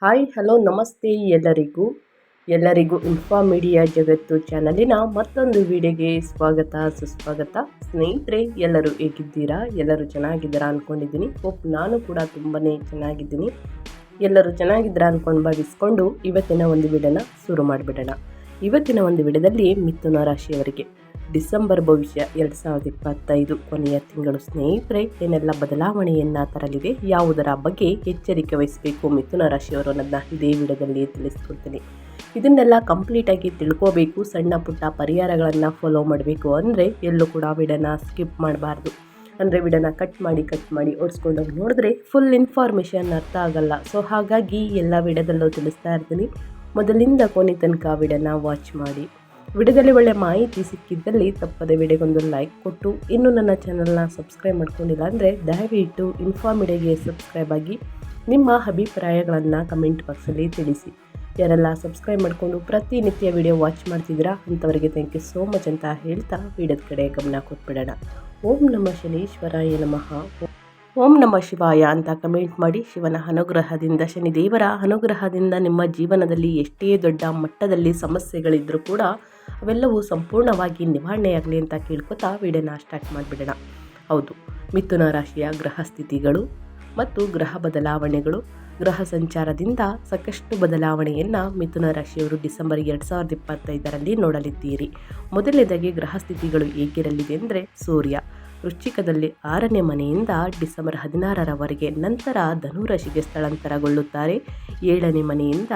Hi hello ನಮಸ್ತೆ ಎಲ್ಲರಿಗೂ info media ಜಗತ್ತು ಚಾನಲಿನ ಮತ್ತೊಂದು ವಿಡಿಯೋಗೆ ಸ್ವಾಗತ ಸುಸ್ವಾಗತ. ಸ್ನೇಹಿತರೆ, ಎಲ್ಲರೂ ಹೇಗಿದ್ದೀರಾ? ಎಲ್ಲರೂ ಚೆನ್ನಾಗಿದ್ದೀರಾ ಅಂದ್ಕೊಂಡಿದ್ದೀನಿ. ಹೋಪ್ ನಾನು ಕೂಡ ತುಂಬಾ ಚೆನ್ನಾಗಿದ್ದೀನಿ. ಎಲ್ಲರೂ ಚೆನ್ನಾಗಿದ್ದೀರಾ ಅಂದ್ಕೊಂಡು ಭಾವಿಸ್ಕೊಂಡು ಇವತ್ತಿನ ಒಂದು ವಿಡಿಯೋನ ಶುರು ಮಾಡಿಬಿಡೋಣ. ಇವತ್ತಿನ ಒಂದು ವಿಡಿಯೋದಲ್ಲಿ ಮಿಥುನ ರಾಶಿಯವರಿಗೆ ಡಿಸೆಂಬರ್ ಭವಿಷ್ಯ 2025 ಕೊನೆಯ ತಿಂಗಳು ಸ್ನೇಹಿತರೆ ಏನೆಲ್ಲ ಬದಲಾವಣೆಯನ್ನು ತರಲಿದೆ, ಯಾವುದರ ಬಗ್ಗೆ ಎಚ್ಚರಿಕೆ ವಹಿಸಬೇಕು ಮಿಥುನ ರಾಶಿಯವರು ಅನ್ನೋದನ್ನ ಇದೇ ವಿಡಿಯೋದಲ್ಲಿ ತಿಳಿಸ್ಕೊಡ್ತೀನಿ. ಇದನ್ನೆಲ್ಲ ಕಂಪ್ಲೀಟಾಗಿ ತಿಳ್ಕೋಬೇಕು, ಸಣ್ಣ ಪುಟ್ಟ ಪರಿಹಾರಗಳನ್ನು ಫಾಲೋ ಮಾಡಬೇಕು ಅಂದರೆ ಎಲ್ಲೂ ಕೂಡ ವಿಡಿಯೋನ ಸ್ಕಿಪ್ ಮಾಡಬಾರ್ದು. ಅಂದರೆ ವಿಡಿಯೋನ ಕಟ್ ಮಾಡಿ ಓಡಿಸ್ಕೊಂಡೋಗಿ ನೋಡಿದ್ರೆ ಫುಲ್ ಇನ್ಫಾರ್ಮೇಷನ್ ಅರ್ಥ ಆಗಲ್ಲ. ಸೊ ಹಾಗಾಗಿ ಎಲ್ಲ ವಿಡಿಯೋದಲ್ಲೂ ತಿಳಿಸ್ತಾ ಇರ್ತೀನಿ. ಮೊದಲಿಂದ ಕೊನೆ ತನಕ ವಿಡಿಯೋನ ವಾಚ್ ಮಾಡಿ. ವಿಡಿಯೋದಲ್ಲಿ ಒಳ್ಳೆ ಮಾಹಿತಿ ಸಿಕ್ಕಿದ್ದಲ್ಲಿ ತಪ್ಪದೆ ವಿಡಿಯೋಗೊಂದು ಲೈಕ್ ಕೊಟ್ಟು, ಇನ್ನೂ ನನ್ನ ಚಾನಲ್ನ ಸಬ್ಸ್ಕ್ರೈಬ್ ಮಾಡ್ಕೊಂಡಿಲ್ಲ ಅಂದರೆ ದಯವಿಟ್ಟು ಇನ್ಫಾ ಮೀಡಿಯಾಗೆ ಸಬ್ಸ್ಕ್ರೈಬ್ ಆಗಿ ನಿಮ್ಮ ಅಭಿಪ್ರಾಯಗಳನ್ನು ಕಮೆಂಟ್ ಬಾಕ್ಸಲ್ಲಿ ತಿಳಿಸಿ. ಯಾರೆಲ್ಲ ಸಬ್ಸ್ಕ್ರೈಬ್ ಮಾಡಿಕೊಂಡು ಪ್ರತಿನಿತ್ಯ ವಿಡಿಯೋ ವಾಚ್ ಮಾಡ್ತಿದ್ದೀರಾ ಅಂಥವರಿಗೆ ಥ್ಯಾಂಕ್ ಯು ಸೋ ಮಚ್ ಅಂತ ಹೇಳ್ತಾ ವಿಡಿಯೋದ ಕಡೆ ಗಮನ ಕೊಟ್ಬಿಡೋಣ. ಓಂ ನಮಃ ಶನೀಶ್ವರಾಯ ನಮಃ, ಓಂ ನಮಃ ಶಿವಾಯ ಅಂತ ಕಮೆಂಟ್ ಮಾಡಿ. ಶಿವನ ಅನುಗ್ರಹದಿಂದ, ಶನಿದೇವರ ಅನುಗ್ರಹದಿಂದ ನಿಮ್ಮ ಜೀವನದಲ್ಲಿ ಎಷ್ಟೇ ದೊಡ್ಡ ಮಟ್ಟದಲ್ಲಿ ಸಮಸ್ಯೆಗಳಿದ್ದರೂ ಕೂಡ ಅವೆಲ್ಲವೂ ಸಂಪೂರ್ಣವಾಗಿ ನಿವಾರಣೆಯಾಗಲಿ ಅಂತ ಕೇಳ್ಕೊತಾ ವಿಡಿಯೋನ ಸ್ಟಾರ್ಟ್ ಮಾಡಿಬಿಡೋಣ. ಹೌದು, ಮಿಥುನ ರಾಶಿಯ ಗ್ರಹ ಸ್ಥಿತಿಗಳು ಮತ್ತು ಗ್ರಹ ಬದಲಾವಣೆಗಳು, ಗ್ರಹ ಸಂಚಾರದಿಂದ ಸಾಕಷ್ಟು ಬದಲಾವಣೆಯನ್ನು ಮಿಥುನ ರಾಶಿಯವರು ಡಿಸೆಂಬರ್ 2025ರಲ್ಲಿ ನೋಡಲಿದ್ದೀರಿ. ಮೊದಲನೇದಾಗಿ ಗ್ರಹ ಸ್ಥಿತಿಗಳು ಹೇಗಿರಲಿದೆ ಅಂದರೆ, ಸೂರ್ಯ ವೃಶ್ಚಿಕದಲ್ಲಿ 6ನೇ ಮನೆಯಿಂದ ಡಿಸೆಂಬರ್ 16ರವರೆಗೆ, ನಂತರ ಧನುರಾಶಿಗೆ ಸ್ಥಳಾಂತರಗೊಳ್ಳುತ್ತಾರೆ. 7ನೇ ಮನೆಯಿಂದ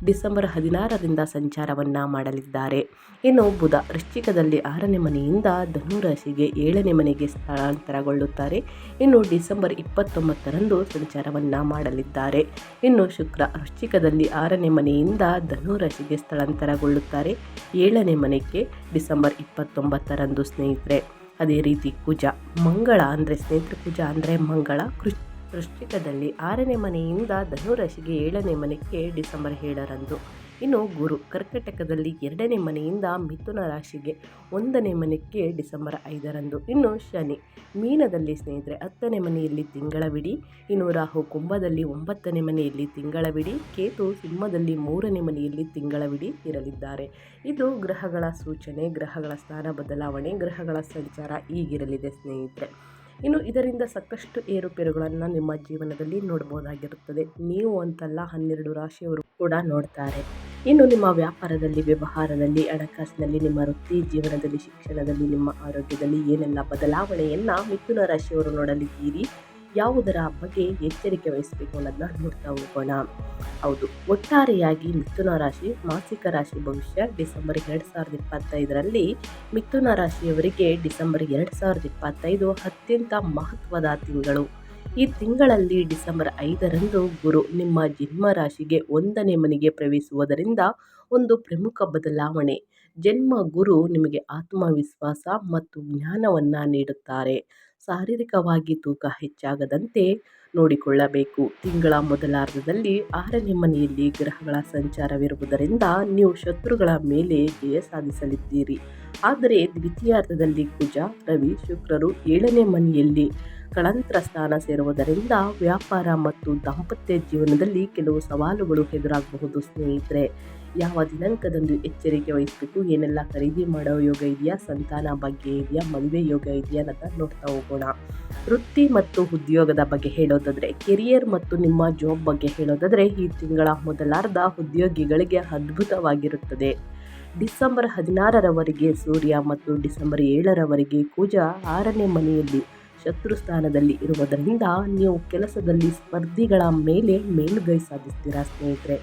ಡಿಸೆಂಬರ್ 16ರಿಂದ ಸಂಚಾರವನ್ನು ಮಾಡಲಿದ್ದಾರೆ. ಇನ್ನು ಬುಧ ವೃಶ್ಚಿಕದಲ್ಲಿ 6ನೇ ಮನೆಯಿಂದ ಧನುರಾಶಿಗೆ 7ನೇ ಮನೆಗೆ ಸ್ಥಳಾಂತರಗೊಳ್ಳುತ್ತಾರೆ. ಇನ್ನು ಡಿಸೆಂಬರ್ 29ರಂದು ಸಂಚಾರವನ್ನು ಮಾಡಲಿದ್ದಾರೆ. ಇನ್ನು ಶುಕ್ರ ವೃಶ್ಚಿಕದಲ್ಲಿ 6ನೇ ಮನೆಯಿಂದ ಧನುರಾಶಿಗೆ ಸ್ಥಳಾಂತರಗೊಳ್ಳುತ್ತಾರೆ 7ನೇ ಮನೆಗೆ ಡಿಸೆಂಬರ್ 29ರಂದು ಸ್ನೇಹಿತರೆ. ಅದೇ ರೀತಿ ಮಂಗಳ ಅಂದರೆ ಸ್ನೇಹಿತರೆ, ಕುಜ ಅಂದರೆ ಮಂಗಳ ವೃಶ್ಚಿಕದಲ್ಲಿ 6ನೇ ಮನೆಯಿಂದ ಧನುರಾಶಿಗೆ 7ನೇ ಮನೆಗೆ ಡಿಸೆಂಬರ್ 7ರಂದು. ಇನ್ನು ಗುರು ಕರ್ಕಟಕದಲ್ಲಿ 2ನೇ ಮನೆಯಿಂದ ಮಿಥುನ ರಾಶಿಗೆ 1ನೇ ಮನೆಗೆ ಡಿಸೆಂಬರ್ 5ರಂದು. ಇನ್ನು ಶನಿ ಮೀನದಲ್ಲಿ ಸ್ನೇಹಿತರೆ 10ನೇ ಮನೆಯಲ್ಲಿ ತಿಂಗಳವಿಡಿ. ಇನ್ನು ರಾಹು ಕುಂಭದಲ್ಲಿ 9ನೇ ಮನೆಯಲ್ಲಿ ತಿಂಗಳವಿಡಿ. ಕೇತು ಸಿಂಹದಲ್ಲಿ 3ನೇ ಮನೆಯಲ್ಲಿ ತಿಂಗಳವಿಡಿ ಇರಲಿದ್ದಾರೆ. ಇದು ಗ್ರಹಗಳ ಸೂಚನೆ, ಗ್ರಹಗಳ ಸ್ಥಾನ ಬದಲಾವಣೆ, ಗ್ರಹಗಳ ಸಂಚಾರ ಹೀಗಿರಲಿದೆ ಸ್ನೇಹಿತರೆ. ಇನ್ನು ಇದರಿಂದ ಸಾಕಷ್ಟು ಏರುಪೇರುಗಳನ್ನು ನಿಮ್ಮ ಜೀವನದಲ್ಲಿ ನೋಡ್ಬೋದಾಗಿರುತ್ತದೆ. ನೀವು ಅಂತಲ್ಲ, 12 ರಾಶಿಯವರು ಕೂಡ ನೋಡ್ತಾರೆ. ಇನ್ನು ನಿಮ್ಮ ವ್ಯಾಪಾರದಲ್ಲಿ, ವ್ಯವಹಾರದಲ್ಲಿ, ಹಣಕಾಸಿನಲ್ಲಿ, ನಿಮ್ಮ ವೃತ್ತಿ ಜೀವನದಲ್ಲಿ, ಶಿಕ್ಷಣದಲ್ಲಿ, ನಿಮ್ಮ ಆರೋಗ್ಯದಲ್ಲಿ ಏನೆಲ್ಲ ಬದಲಾವಣೆಯನ್ನು ಮಿಥುನ ರಾಶಿಯವರು ನೋಡಲಿದ್ದೀರಿ, ಯಾವುದರ ಬಗ್ಗೆ ಎಚ್ಚರಿಕೆ ವಹಿಸಬೇಕು ಅನ್ನೋದನ್ನ ನೋಡ್ತಾ ಹೋಗೋಣ. ಹೌದು, ಒಟ್ಟಾರೆಯಾಗಿ ಮಿಥುನ ರಾಶಿ ಮಾಸಿಕ ರಾಶಿ ಭವಿಷ್ಯ ಡಿಸೆಂಬರ್ 2025ರಲ್ಲಿ ಮಿಥುನ ರಾಶಿಯವರಿಗೆ ಡಿಸೆಂಬರ್ 2025 ಅತ್ಯಂತ ಮಹತ್ವದ ತಿಂಗಳು. ಈ ತಿಂಗಳಲ್ಲಿ ಡಿಸೆಂಬರ್ 5ರಂದು ಗುರು ನಿಮ್ಮ ಜನ್ಮ ರಾಶಿಗೆ 1ನೇ ಮನೆಗೆ ಪ್ರವೇಶಿಸುವುದರಿಂದ ಒಂದು ಪ್ರಮುಖ ಬದಲಾವಣೆ. ಜನ್ಮ ಗುರು ನಿಮಗೆ ಆತ್ಮವಿಶ್ವಾಸ ಮತ್ತು ಜ್ಞಾನವನ್ನು ನೀಡುತ್ತಾರೆ. ಶಾರೀರಿಕವಾಗಿ ತೂಕ ಹೆಚ್ಚಾಗದಂತೆ ನೋಡಿಕೊಳ್ಳಬೇಕು. ತಿಂಗಳ ಮೊದಲಾರ್ಧದಲ್ಲಿ 6ನೇ ಮನೆಯಲ್ಲಿ ಗ್ರಹಗಳ ಸಂಚಾರವಿರುವುದರಿಂದ ನೀವು ಶತ್ರುಗಳ ಮೇಲೆ ಜಯ ಸಾಧಿಸಲಿದ್ದೀರಿ. ಆದರೆ ದ್ವಿತೀಯಾರ್ಧದಲ್ಲಿ ಕುಜ, ರವಿ, ಶುಕ್ರರು 7ನೇ ಮನೆಯಲ್ಲಿ ಕಳಂತ್ರ ಸ್ಥಾನ ಸೇರುವುದರಿಂದ ವ್ಯಾಪಾರ ಮತ್ತು ದಾಂಪತ್ಯ ಜೀವನದಲ್ಲಿ ಕೆಲವು ಸವಾಲುಗಳು ಎದುರಾಗಬಹುದು ಸ್ನೇಹಿತರೆ. ಯಾವ ದಿನಾಂಕದಂದು ಎಚ್ಚರಿಕೆ ವಹಿಸಬೇಕು, ಏನೆಲ್ಲ ಖರೀದಿ ಮಾಡೋ ಯೋಗ ಇದೆಯಾ, ಸಂತಾನ ಭಾಗ್ಯ ಇದೆಯಾ, ಮದುವೆ ಯೋಗ ಇದೆಯಾ ಅನ್ನೋದನ್ನ ನೋಡ್ತಾ ಹೋಗೋಣ. ವೃತ್ತಿ ಮತ್ತು ಉದ್ಯೋಗದ ಬಗ್ಗೆ ಹೇಳೋದಾದರೆ, ಕೆರಿಯರ್ ಮತ್ತು ನಿಮ್ಮ ಜಾಬ್ ಬಗ್ಗೆ ಹೇಳೋದಾದರೆ, ಈ ತಿಂಗಳ ಮೊದಲಾರ್ಧ ಉದ್ಯೋಗಿಗಳಿಗೆ ಅದ್ಭುತವಾಗಿರುತ್ತದೆ. ಡಿಸೆಂಬರ್ 16ರವರೆಗೆ ಸೂರ್ಯ ಮತ್ತು ಡಿಸೆಂಬರ್ 7ರವರೆಗೆ ಕುಜ 6ನೇ ಮನೆಯಲ್ಲಿ ಶತ್ರು ಸ್ಥಾನದಲ್ಲಿ ಇರುವುದರಿಂದ ನೀವು ಕೆಲಸದಲ್ಲಿ ಸ್ಪರ್ಧಿಗಳ ಮೇಲೆ ಮೇಲುಗೈ ಸಾಧಿಸ್ತೀರಾ ಸ್ನೇಹಿತರೆ.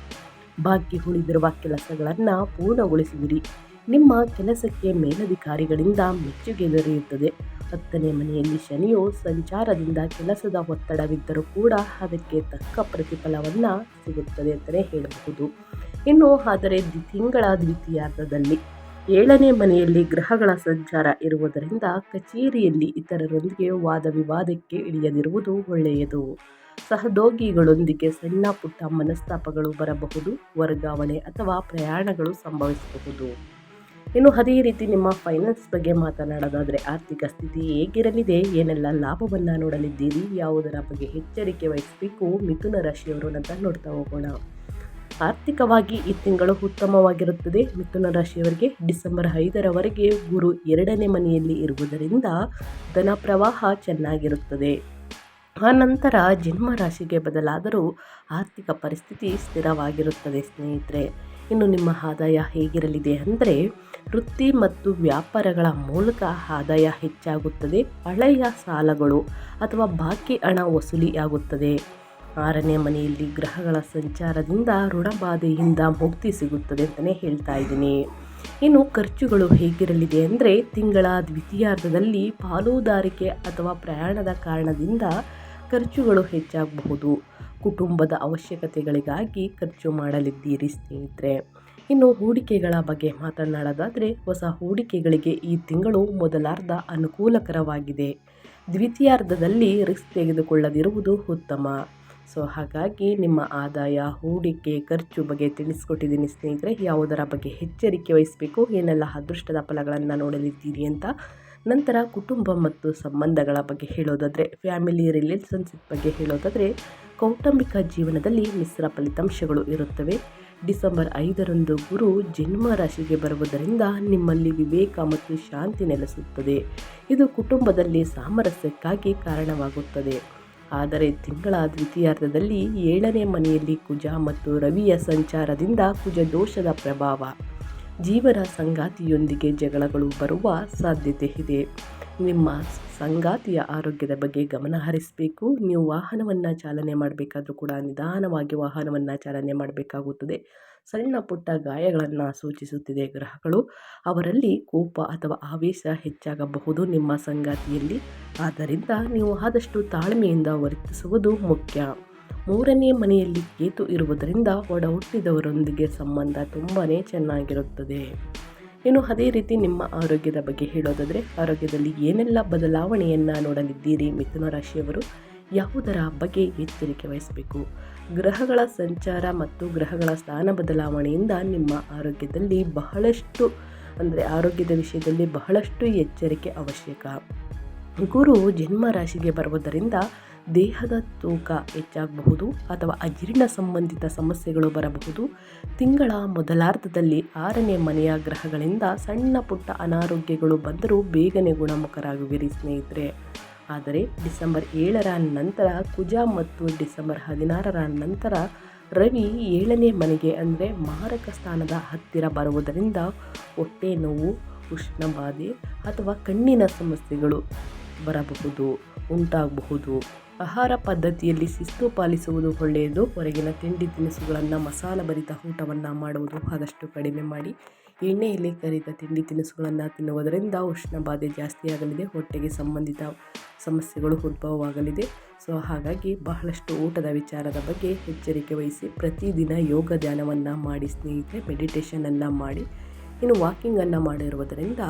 ಬಾಕಿ ಉಳಿದಿರುವ ಕೆಲಸಗಳನ್ನು ಪೂರ್ಣಗೊಳಿಸುವಿರಿ. ನಿಮ್ಮ ಕೆಲಸಕ್ಕೆ ಮೇಲಧಿಕಾರಿಗಳಿಂದ ಮೆಚ್ಚುಗೆ ದೊರೆಯುತ್ತದೆ. 10ನೇ ಮನೆಯಲ್ಲಿ ಶನಿಯು ಸಂಚಾರದಿಂದ ಕೆಲಸದ ಒತ್ತಡವಿದ್ದರೂ ಕೂಡ ಅದಕ್ಕೆ ತಕ್ಕ ಪ್ರತಿಫಲವನ್ನು ಸಿಗುತ್ತದೆ ಅಂತಲೇ ಹೇಳಬಹುದು. ಇನ್ನು ಆದರೆ ತಿಂಗಳ ದ್ವಿತೀಯಾರ್ಧದಲ್ಲಿ 7ನೇ ಮನೆಯಲ್ಲಿ ಗ್ರಹಗಳ ಸಂಚಾರ ಇರುವುದರಿಂದ ಕಚೇರಿಯಲ್ಲಿ ಇತರರೊಂದಿಗೆ ವಾದ ವಿವಾದಕ್ಕೆ ಇಳಿಯದಿರುವುದು ಒಳ್ಳೆಯದು. ಸಹೋದ್ಯೋಗಿಗಳೊಂದಿಗೆ ಸಣ್ಣ ಪುಟ್ಟ ಮನಸ್ತಾಪಗಳು ಬರಬಹುದು. ವರ್ಗಾವಣೆ ಅಥವಾ ಪ್ರಯಾಣಗಳು ಸಂಭವಿಸಬಹುದು. ಇನ್ನು ಅದೇ ರೀತಿ ನಿಮ್ಮ ಫೈನಾನ್ಸ್ ಬಗ್ಗೆ ಮಾತನಾಡೋದಾದರೆ, ಆರ್ಥಿಕ ಸ್ಥಿತಿ ಹೇಗಿರಲಿದೆ, ಏನೆಲ್ಲ ಲಾಭವನ್ನು ನೋಡಲಿದ್ದೀರಿ, ಯಾವುದರ ಬಗ್ಗೆ ಎಚ್ಚರಿಕೆ ವಹಿಸಬೇಕು ಮಿಥುನ ರಾಶಿಯವರು ಅಂತ ನೋಡ್ತಾ ಹೋಗೋಣ. ಆರ್ಥಿಕವಾಗಿ ಈ ತಿಂಗಳು ಉತ್ತಮವಾಗಿರುತ್ತದೆ. ಮಿಥುನ ರಾಶಿಯವರಿಗೆ ಡಿಸೆಂಬರ್ 5ರವರೆಗೆ ಗುರು 2ನೇ ಮನೆಯಲ್ಲಿ ಇರುವುದರಿಂದ ಧನ ಪ್ರವಾಹ ಚೆನ್ನಾಗಿರುತ್ತದೆ. ಆ ನಂತರ ಜನ್ಮ ರಾಶಿಗೆ ಬದಲಾದರೂ ಆರ್ಥಿಕ ಪರಿಸ್ಥಿತಿ ಸ್ಥಿರವಾಗಿರುತ್ತದೆ ಸ್ನೇಹಿತರೆ. ಇನ್ನು ನಿಮ್ಮ ಆದಾಯ ಹೇಗಿರಲಿದೆ ಅಂದರೆ ವೃತ್ತಿ ಮತ್ತು ವ್ಯಾಪಾರಗಳ ಮೂಲಕ ಆದಾಯ ಹೆಚ್ಚಾಗುತ್ತದೆ. ಹಳೆಯ ಸಾಲಗಳು ಅಥವಾ ಬಾಕಿ ಹಣ ವಸೂಲಿಯಾಗುತ್ತದೆ. 6ನೇ ಮನೆಯಲ್ಲಿ ಗ್ರಹಗಳ ಸಂಚಾರದಿಂದ ಋಣಬಾಧೆಯಿಂದ ಮುಕ್ತಿ ಸಿಗುತ್ತದೆ ಅಂತಲೇ ಹೇಳ್ತಾ ಇದ್ದೀನಿ. ಇನ್ನು ಖರ್ಚುಗಳು ಹೇಗಿರಲಿದೆ ಅಂದರೆ ತಿಂಗಳ ದ್ವಿತೀಯಾರ್ಧದಲ್ಲಿ ಪಾಲುದಾರಿಕೆ ಅಥವಾ ಪ್ರಯಾಣದ ಕಾರಣದಿಂದ ಖರ್ಚುಗಳು ಹೆಚ್ಚಾಗಬಹುದು. ಕುಟುಂಬದ ಅವಶ್ಯಕತೆಗಳಿಗಾಗಿ ಖರ್ಚು ಮಾಡಲಿದ್ದೀರಿ ಸ್ನೇಹಿತರೆ. ಇನ್ನು ಹೂಡಿಕೆಗಳ ಬಗ್ಗೆ ಮಾತನಾಡೋದಾದರೆ ಹೊಸ ಹೂಡಿಕೆಗಳಿಗೆ ಈ ತಿಂಗಳು ಮೊದಲಾರ್ಧ ಅನುಕೂಲಕರವಾಗಿದೆ. ದ್ವಿತೀಯಾರ್ಧದಲ್ಲಿ ರಿಸ್ಕ್ ತೆಗೆದುಕೊಳ್ಳದಿರುವುದು ಉತ್ತಮ. ಹಾಗಾಗಿ ನಿಮ್ಮ ಆದಾಯ, ಹೂಡಿಕೆ, ಖರ್ಚು ಬಗ್ಗೆ ತಿಳಿಸ್ಕೊಟ್ಟಿದ್ದೀನಿ ಸ್ನೇಹಿತರೆ. ಯಾವುದರ ಬಗ್ಗೆ ಎಚ್ಚರಿಕೆ ವಹಿಸಬೇಕು, ಏನೆಲ್ಲ ಅದೃಷ್ಟದ ಫಲಗಳನ್ನು ನೋಡಲಿದ್ದೀರಿ ಅಂತ. ನಂತರ ಕುಟುಂಬ ಮತ್ತು ಸಂಬಂಧಗಳ ಬಗ್ಗೆ ಹೇಳೋದಾದರೆ, ಫ್ಯಾಮಿಲಿ ರಿಲೇಷನ್ಶಿಪ್ ಬಗ್ಗೆ ಹೇಳೋದಾದರೆ ಕೌಟುಂಬಿಕ ಜೀವನದಲ್ಲಿ ಮಿಶ್ರ ಫಲಿತಾಂಶಗಳು ಇರುತ್ತವೆ. ಡಿಸೆಂಬರ್ 5ರಂದು ಗುರು ಜನ್ಮ ರಾಶಿಗೆ ಬರುವುದರಿಂದ ನಿಮ್ಮಲ್ಲಿ ವಿವೇಕ ಮತ್ತು ಶಾಂತಿ ನೆಲೆಸುತ್ತದೆ. ಇದು ಕುಟುಂಬದಲ್ಲಿ ಸಾಮರಸ್ಯಕ್ಕಾಗಿ ಕಾರಣವಾಗುತ್ತದೆ. ಆದರೆ ತಿಂಗಳ ದ್ವಿತೀಯಾರ್ಧದಲ್ಲಿ 7ನೇ ಮನೆಯಲ್ಲಿ ಕುಜ ಮತ್ತು ರವಿಯ ಸಂಚಾರದಿಂದ ಕುಜ ದೋಷದ ಪ್ರಭಾವ, ಜೀವನ ಸಂಗಾತಿಯೊಂದಿಗೆ ಜಗಳಗಳು ಬರುವ ಸಾಧ್ಯತೆ ಇದೆ. ನಿಮ್ಮ ಸಂಗಾತಿಯ ಆರೋಗ್ಯದ ಬಗ್ಗೆ ಗಮನ ಹರಿಸಬೇಕು. ನೀವು ವಾಹನವನ್ನು ಚಾಲನೆ ಮಾಡಬೇಕಾದ್ರೂ ಕೂಡ ನಿಧಾನವಾಗಿ ವಾಹನವನ್ನು ಚಾಲನೆ ಮಾಡಬೇಕಾಗುತ್ತದೆ. ಸಣ್ಣ ಪುಟ್ಟ ಗಾಯಗಳನ್ನು ಸೂಚಿಸುತ್ತಿದೆ ಗ್ರಹಗಳು. ಅವರಲ್ಲಿ ಕೋಪ ಅಥವಾ ಆವೇಶ ಹೆಚ್ಚಾಗಬಹುದು ನಿಮ್ಮ ಸಂಗಾತಿಯಲ್ಲಿ. ಆದ್ದರಿಂದ ನೀವು ಆದಷ್ಟು ತಾಳ್ಮೆಯಿಂದ ವರ್ತಿಸುವುದು ಮುಖ್ಯ. 3ನೇ ಮನೆಯಲ್ಲಿ ಕೇತು ಇರುವುದರಿಂದ ಒಡ ಹುಟ್ಟಿದವರೊಂದಿಗೆ ಸಂಬಂಧ ತುಂಬಾ ಚೆನ್ನಾಗಿರುತ್ತದೆ. ಇನ್ನು ಅದೇ ರೀತಿ ನಿಮ್ಮ ಆರೋಗ್ಯದ ಬಗ್ಗೆ ಹೇಳೋದಾದರೆ ಆರೋಗ್ಯದಲ್ಲಿ ಏನೆಲ್ಲ ಬದಲಾವಣೆಯನ್ನು ನೋಡಲಿದ್ದೀರಿ ಮಿಥುನ ರಾಶಿಯವರು, ಯಾವುದರ ಬಗ್ಗೆ ಎಚ್ಚರಿಕೆ ವಹಿಸಬೇಕು. ಗ್ರಹಗಳ ಸಂಚಾರ ಮತ್ತು ಗ್ರಹಗಳ ಸ್ಥಾನ ಬದಲಾವಣೆಯಿಂದ ನಿಮ್ಮ ಆರೋಗ್ಯದಲ್ಲಿ ಆರೋಗ್ಯದ ವಿಷಯದಲ್ಲಿ ಬಹಳಷ್ಟು ಎಚ್ಚರಿಕೆ ಅವಶ್ಯಕ. ಗುರು ಜನ್ಮ ರಾಶಿಗೆ ಬರುವುದರಿಂದ ದೇಹದ ತೂಕ ಹೆಚ್ಚಾಗಬಹುದು ಅಥವಾ ಅಜೀರ್ಣ ಸಂಬಂಧಿತ ಸಮಸ್ಯೆಗಳು ಬರಬಹುದು. ತಿಂಗಳ ಮೊದಲಾರ್ಧದಲ್ಲಿ 6ನೇ ಮನೆಯ ಗ್ರಹಗಳಿಂದ ಸಣ್ಣ ಪುಟ್ಟ ಅನಾರೋಗ್ಯಗಳು ಬಂದರೂ ಬೇಗನೆ ಗುಣಮುಖರಾಗುವಿರಿ ಸ್ನೇಹಿತರೆ. ಆದರೆ ಡಿಸೆಂಬರ್ 7ರ ನಂತರ ಕುಜ ಮತ್ತು ಡಿಸೆಂಬರ್ 16ರ ನಂತರ ರವಿ 7ನೇ ಮನೆಗೆ ಅಂದರೆ ಮಾರಕ ಸ್ಥಾನದ ಹತ್ತಿರ ಬರುವುದರಿಂದ ಹೊಟ್ಟೆ ನೋವು, ಉಷ್ಣಬಾಧೆ ಅಥವಾ ಕಣ್ಣಿನ ಸಮಸ್ಯೆಗಳು ಉಂಟಾಗಬಹುದು. ಆಹಾರ ಪದ್ಧತಿಯಲ್ಲಿ ಶಿಸ್ತು ಪಾಲಿಸುವುದು ಒಳ್ಳೆಯದು. ಹೊರಗಿನ ತಿಂಡಿ ತಿನಿಸುಗಳನ್ನು, ಮಸಾಲಭರಿತ ಊಟವನ್ನು ಮಾಡುವುದು ಆದಷ್ಟು ಕಡಿಮೆ ಮಾಡಿ. ಎಣ್ಣೆಯಲ್ಲಿ ಕರಿದ ತಿಂಡಿ ತಿನಿಸುಗಳನ್ನು ತಿನ್ನುವುದರಿಂದ ಉಷ್ಣಬಾಧೆ ಜಾಸ್ತಿಯಾಗಲಿದೆ, ಹೊಟ್ಟೆಗೆ ಸಂಬಂಧಿತ ಸಮಸ್ಯೆಗಳು ಉದ್ಭವವಾಗಲಿದೆ. ಹಾಗಾಗಿ ಬಹಳಷ್ಟು ಊಟದ ವಿಚಾರದ ಬಗ್ಗೆ ಎಚ್ಚರಿಕೆ ವಹಿಸಿ. ಪ್ರತಿದಿನ ಯೋಗ ಧ್ಯಾನವನ್ನು ಮಾಡಿ ಸ್ನೇಹಿತರೆ, ಮೆಡಿಟೇಷನನ್ನು ಮಾಡಿ. ಇನ್ನು ವಾಕಿಂಗನ್ನು ಮಾಡಿರುವುದರಿಂದ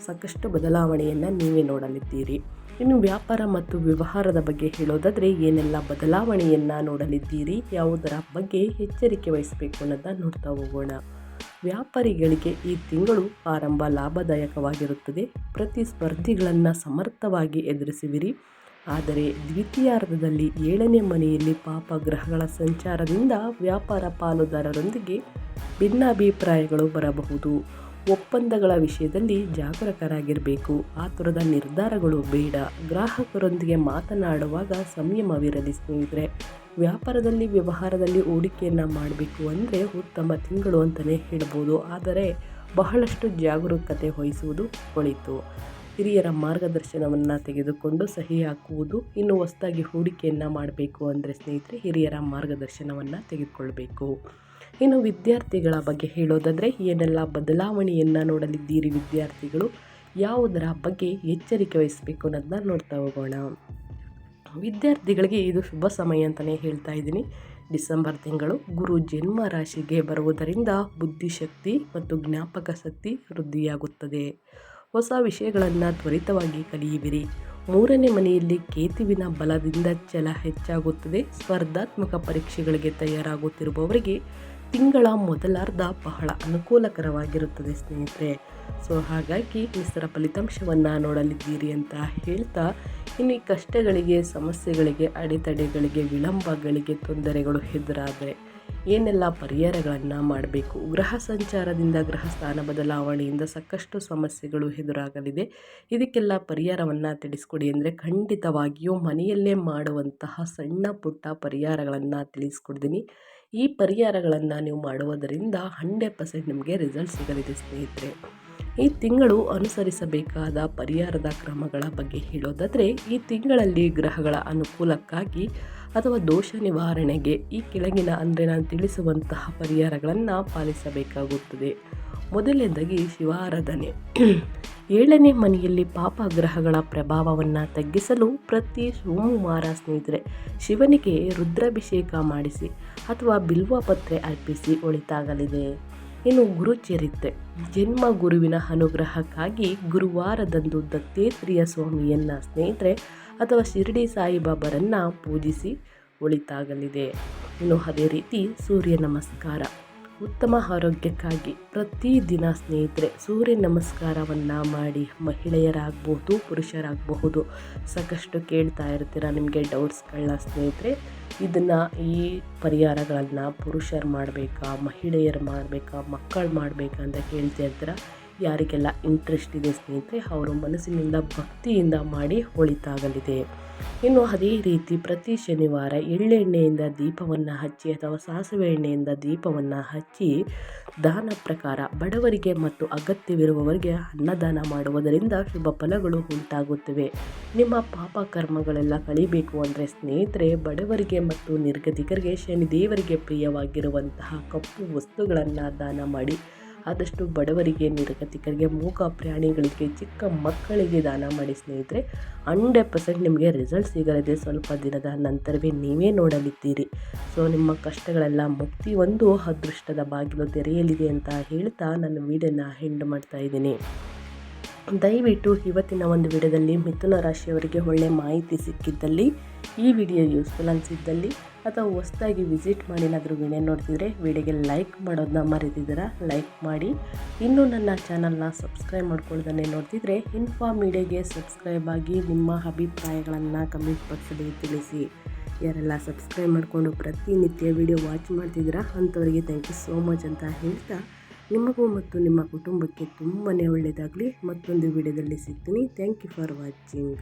ಸಾಕಷ್ಟು ಬದಲಾವಣೆಯನ್ನು ನೀವೇ ನೋಡಲಿದ್ದೀರಿ. ಇನ್ನು ವ್ಯಾಪಾರ ಮತ್ತು ವ್ಯವಹಾರದ ಬಗ್ಗೆ ಹೇಳೋದಾದರೆ ಏನೆಲ್ಲ ಬದಲಾವಣೆಯನ್ನು ನೋಡಲಿದ್ದೀರಿ, ಯಾವುದರ ಬಗ್ಗೆ ಎಚ್ಚರಿಕೆ ವಹಿಸಬೇಕು ಅನ್ನೋದನ್ನು ನೋಡ್ತಾ ಹೋಗೋಣ. ವ್ಯಾಪಾರಿಗಳಿಗೆ ಈ ತಿಂಗಳು ಆರಂಭ ಲಾಭದಾಯಕವಾಗಿರುತ್ತದೆ. ಪ್ರತಿಸ್ಪರ್ಧಿಗಳನ್ನು ಸಮರ್ಥವಾಗಿ ಎದುರಿಸುವಿರಿ. ಆದರೆ ದ್ವಿತೀಯಾರ್ಧದಲ್ಲಿ 7ನೇ ಮನೆಯಲ್ಲಿ ಪಾಪ ಗ್ರಹಗಳ ಸಂಚಾರದಿಂದ ವ್ಯಾಪಾರ ಪಾಲುದಾರರೊಂದಿಗೆ ಭಿನ್ನಾಭಿಪ್ರಾಯಗಳು ಬರಬಹುದು. ಒಪ್ಪಂದಗಳ ವಿಷಯದಲ್ಲಿ ಜಾಗರೂಕರಾಗಿರಬೇಕು. ಆತುರದ ನಿರ್ಧಾರಗಳು ಬೇಡ. ಗ್ರಾಹಕರೊಂದಿಗೆ ಮಾತನಾಡುವಾಗ ಸಂಯಮವಿರಲಿ ಸ್ನೇಹಿತರೆ. ವ್ಯವಹಾರದಲ್ಲಿ ಹೂಡಿಕೆಯನ್ನು ಮಾಡಬೇಕು ಅಂದರೆ ಉತ್ತಮ ತಿಂಗಳು ಅಂತಲೇ ಹೇಳ್ಬೋದು. ಆದರೆ ಬಹಳಷ್ಟು ಜಾಗರೂಕತೆ ವಹಿಸುವುದು ಒಳಿತು. ಹಿರಿಯರ ಮಾರ್ಗದರ್ಶನವನ್ನು ತೆಗೆದುಕೊಂಡು ಸಹಿ ಹಾಕುವುದು. ಇನ್ನು ಹೊಸದಾಗಿ ಹೂಡಿಕೆಯನ್ನು ಮಾಡಬೇಕು ಅಂದರೆ ಸ್ನೇಹಿತರೆ ಹಿರಿಯರ ಮಾರ್ಗದರ್ಶನವನ್ನು ತೆಗೆದುಕೊಳ್ಬೇಕು. ಇನ್ನು ವಿದ್ಯಾರ್ಥಿಗಳ ಬಗ್ಗೆ ಹೇಳೋದಾದರೆ ಏನೆಲ್ಲ ಬದಲಾವಣೆಯನ್ನು ನೋಡಲಿದ್ದೀರಿ ವಿದ್ಯಾರ್ಥಿಗಳು, ಯಾವುದರ ಬಗ್ಗೆ ಎಚ್ಚರಿಕೆ ವಹಿಸಬೇಕು ಅನ್ನೋದನ್ನ ನೋಡ್ತಾ ಹೋಗೋಣ. ವಿದ್ಯಾರ್ಥಿಗಳಿಗೆ ಇದು ಶುಭ ಸಮಯ ಅಂತಲೇ ಹೇಳ್ತಾ ಇದ್ದೀನಿ. ಡಿಸೆಂಬರ್ ತಿಂಗಳು ಗುರು ಜನ್ಮ ರಾಶಿಗೆ ಬರುವುದರಿಂದ ಬುದ್ಧಿಶಕ್ತಿ ಮತ್ತು ಜ್ಞಾಪಕ ಶಕ್ತಿ ವೃದ್ಧಿಯಾಗುತ್ತದೆ. ಹೊಸ ವಿಷಯಗಳನ್ನು ತ್ವರಿತವಾಗಿ ಕಲಿಯುವಿರಿ. 3ನೇ ಮನೆಯಲ್ಲಿ ಕೇತುವಿನ ಬಲದಿಂದ ಛಲ ಹೆಚ್ಚಾಗುತ್ತದೆ. ಸ್ಪರ್ಧಾತ್ಮಕ ಪರೀಕ್ಷೆಗಳಿಗೆ ತಯಾರಾಗುತ್ತಿರುವವರಿಗೆ ತಿಂಗಳ ಮೊದಲಾರ್ಧ ಬಹಳ ಅನುಕೂಲಕರವಾಗಿರುತ್ತದೆ ಸ್ನೇಹಿತರೆ. ಹಾಗಾಗಿ ಮಿಶ್ರ ಫಲಿತಾಂಶವನ್ನು ನೋಡಲಿದ್ದೀರಿ ಅಂತ ಹೇಳ್ತಾ, ಇನ್ನು ಈ ಕಷ್ಟಗಳಿಗೆ, ಸಮಸ್ಯೆಗಳಿಗೆ, ಅಡೆತಡೆಗಳಿಗೆ, ವಿಳಂಬಗಳಿಗೆ, ತೊಂದರೆಗಳು ಎದುರಾದರೆ ಏನೆಲ್ಲ ಪರಿಹಾರಗಳನ್ನು ಮಾಡಬೇಕು. ಗ್ರಹ ಸಂಚಾರದಿಂದ ಗ್ರಹ ಸ್ಥಾನ ಬದಲಾವಣೆಯಿಂದ ಸಾಕಷ್ಟು ಸಮಸ್ಯೆಗಳು ಎದುರಾಗಲಿದೆ. ಇದಕ್ಕೆಲ್ಲ ಪರಿಹಾರವನ್ನು ತಿಳಿಸ್ಕೊಡಿ ಅಂದರೆ ಖಂಡಿತವಾಗಿಯೂ ಮನೆಯಲ್ಲೇ ಮಾಡುವಂತಹ ಸಣ್ಣ ಪುಟ್ಟ ಪರಿಹಾರಗಳನ್ನು ತಿಳಿಸ್ಕೊಡ್ತೀನಿ. ಈ ಪರಿಹಾರಗಳನ್ನು ನೀವು ಮಾಡುವುದರಿಂದ 100% ನಿಮಗೆ ರಿಸಲ್ಟ್ ಸಿಗಲಿದೆ ಸ್ನೇಹಿತರೆ. ಈ ತಿಂಗಳು ಅನುಸರಿಸಬೇಕಾದ ಪರಿಹಾರದ ಕ್ರಮಗಳ ಬಗ್ಗೆ ಹೇಳೋದಾದರೆ, ಈ ತಿಂಗಳಲ್ಲಿ ಗ್ರಹಗಳ ಅನುಕೂಲಕ್ಕಾಗಿ ಅಥವಾ ದೋಷ ನಿವಾರಣೆಗೆ ಈ ಕೆಳಗಿನ ಅಂದರೆ ನಾನು ತಿಳಿಸುವಂತಹ ಪರಿಹಾರಗಳನ್ನು ಪಾಲಿಸಬೇಕಾಗುತ್ತದೆ. ಮೊದಲನೇದಾಗಿ ಶಿವಾರಾಧನೆ. 7ನೇ ಮನೆಯಲ್ಲಿ ಪಾಪ ಗ್ರಹಗಳ ಪ್ರಭಾವವನ್ನು ತಗ್ಗಿಸಲು ಪ್ರತಿ ಸೋಮವಾರ ಸ್ನೇಹಿತರೆ ಶಿವನಿಗೆ ರುದ್ರಾಭಿಷೇಕ ಮಾಡಿಸಿ ಅಥವಾ ಬಿಲ್ವಪತ್ರೆ ಅರ್ಪಿಸಿ ಒಳಿತಾಗಲಿದೆ. ಇನ್ನು ಗುರುಚರಿತ್ರೆ. ಜನ್ಮ ಗುರುವಿನ ಅನುಗ್ರಹಕ್ಕಾಗಿ ಗುರುವಾರದಂದು ದತ್ತೇತ್ರಿಯ ಸ್ವಾಮಿಯನ್ನು ಸ್ನೇಹಿತರೆ ಅಥವಾ ಶಿರಡಿ ಸಾಯಿಬಾಬರನ್ನು ಪೂಜಿಸಿ ಒಳಿತಾಗಲಿದೆ. ಇನ್ನು ಅದೇ ರೀತಿ ಸೂರ್ಯ ನಮಸ್ಕಾರ. ಉತ್ತಮ ಆರೋಗ್ಯಕ್ಕಾಗಿ ಪ್ರತಿದಿನ ಸ್ನೇಹಿತರೆ ಸೂರ್ಯ ನಮಸ್ಕಾರವನ್ನು ಮಾಡಿ. ಮಹಿಳೆಯರಾಗಬಹುದು ಪುರುಷರಾಗಬಹುದು ಸಾಕಷ್ಟು ಕೇಳ್ತಾ ಇರ್ತೀರ ನಿಮಗೆ ಡೌಟ್ಸ್ಗಳನ್ನ ಸ್ನೇಹಿತರೆ. ಇದನ್ನು ಈ ಪರಿಹಾರಗಳನ್ನು ಪುರುಷರು ಮಾಡಬೇಕಾ, ಮಹಿಳೆಯರು ಮಾಡಬೇಕಾ, ಮಕ್ಕಳು ಮಾಡಬೇಕಾ ಅಂತ ಕೇಳ್ತಾ ಇರ್ತೀರ. ಯಾರಿಗೆಲ್ಲ ಇಂಟ್ರೆಸ್ಟ್ ಇದೆ ಸ್ನೇಹಿತರೆ ಅವರು ಮನಸ್ಸಿನಿಂದ ಭಕ್ತಿಯಿಂದ ಮಾಡಿ ಒಳಿತಾಗಲಿದೆ. ಇನ್ನು ಅದೇ ರೀತಿ ಪ್ರತಿ ಶನಿವಾರ ಎಳ್ಳೆಣ್ಣೆಯಿಂದ ದೀಪವನ್ನು ಹಚ್ಚಿ ಅಥವಾ ಸಾಸಿವೆ ಎಣ್ಣೆಯಿಂದ ದೀಪವನ್ನು ಹಚ್ಚಿ ದಾನ ಪ್ರಕಾರ ಬಡವರಿಗೆ ಮತ್ತು ಅಗತ್ಯವಿರುವವರಿಗೆ ಅನ್ನದಾನ ಮಾಡುವುದರಿಂದ ಶುಭ ಫಲಗಳು ಉಂಟಾಗುತ್ತವೆ. ನಿಮ್ಮ ಪಾಪ ಕರ್ಮಗಳೆಲ್ಲ ಕಳಿಬೇಕು ಅಂದರೆ ಸ್ನೇಹಿತರೆ ಬಡವರಿಗೆ ಮತ್ತು ನಿರ್ಗತಿಕರಿಗೆ ಶನಿದೇವರಿಗೆ ಪ್ರಿಯವಾಗಿರುವಂತಹ ಕಪ್ಪು ವಸ್ತುಗಳನ್ನು ದಾನ ಮಾಡಿ. ಆದಷ್ಟು ಬಡವರಿಗೆ, ನಿರ್ಗತಿಕರಿಗೆ, ಮೂಕ ಪ್ರಾಣಿಗಳಿಗೆ, ಚಿಕ್ಕ ಮಕ್ಕಳಿಗೆ ದಾನ ಮಾಡಿ ಸ್ನೇಹಿತರೆ. 100% ನಿಮಗೆ ರಿಸಲ್ಟ್ ಸಿಗಲಿದೆ. ಸ್ವಲ್ಪ ದಿನದ ನಂತರವೇ ನೀವೇ ನೋಡಲಿದ್ದೀರಿ. ಸೊ ನಿಮ್ಮ ಕಷ್ಟಗಳೆಲ್ಲ ಮುಕ್ತಿ ಒಂದು ಅದೃಷ್ಟದ ಬಾಗಿಲು ತೆರೆಯಲಿದೆ ಅಂತ ಹೇಳ್ತಾ ನನ್ನ ವಿಡಿಯೋನ ಎಂಡ್ ಮಾಡ್ತಾ ಇದ್ದೀನಿ. ದಯವಿಟ್ಟು ಇವತ್ತಿನ ಒಂದು ವಿಡಿಯೋದಲ್ಲಿ ಮಿಥುನ ರಾಶಿಯವರಿಗೆ ಒಳ್ಳೆ ಮಾಹಿತಿ ಸಿಕ್ಕಿದ್ದಲ್ಲಿ, ಈ ವಿಡಿಯೋ ಯೂಸ್ಫುಲ್ ಅನಿಸಿದ್ದಲ್ಲಿ ಅಥವಾ ಹೊಸದಾಗಿ ವಿಸಿಟ್ ಮಾಡಿ ಏನಾದರೂ ವಿಡಿಯೋ ನೋಡ್ತಿದ್ರೆ ವಿಡಿಯೋಗೆ ಲೈಕ್ ಮಾಡೋದನ್ನ ಮರೆತಿದ್ದೀರಾ, ಲೈಕ್ ಮಾಡಿ. ಇನ್ನೂ ನನ್ನ ಚಾನಲ್ನ ಸಬ್ಸ್ಕ್ರೈಬ್ ಮಾಡ್ಕೊಳ್ದೇ ನೋಡ್ತಿದ್ರೆ ಇನ್ಫಾ ಮೀಡಿಯಾಗೆ ಸಬ್ಸ್ಕ್ರೈಬ್ ಆಗಿ ನಿಮ್ಮ ಅಭಿಪ್ರಾಯಗಳನ್ನು ಕಮೆಂಟ್ ಬಾಕ್ಸಲ್ಲಿ ತಿಳಿಸಿ. ಯಾರೆಲ್ಲ ಸಬ್ಸ್ಕ್ರೈಬ್ ಮಾಡಿಕೊಂಡು ಪ್ರತಿನಿತ್ಯ ವಿಡಿಯೋ ವಾಚ್ ಮಾಡ್ತಿದ್ದೀರಾ ಅಂಥವರಿಗೆ ಥ್ಯಾಂಕ್ ಯು ಸೋ ಮಚ್ ಅಂತ ಹೇಳ್ತಾ ನಿಮಗೂ ಮತ್ತು ನಿಮ್ಮ ಕುಟುಂಬಕ್ಕೆ ತುಂಬಾ ಒಳ್ಳೆಯದಾಗಲಿ. ಮತ್ತೊಂದು ವಿಡಿಯೋದಲ್ಲಿ ಸಿಗ್ತೀನಿ. Thank you for watching.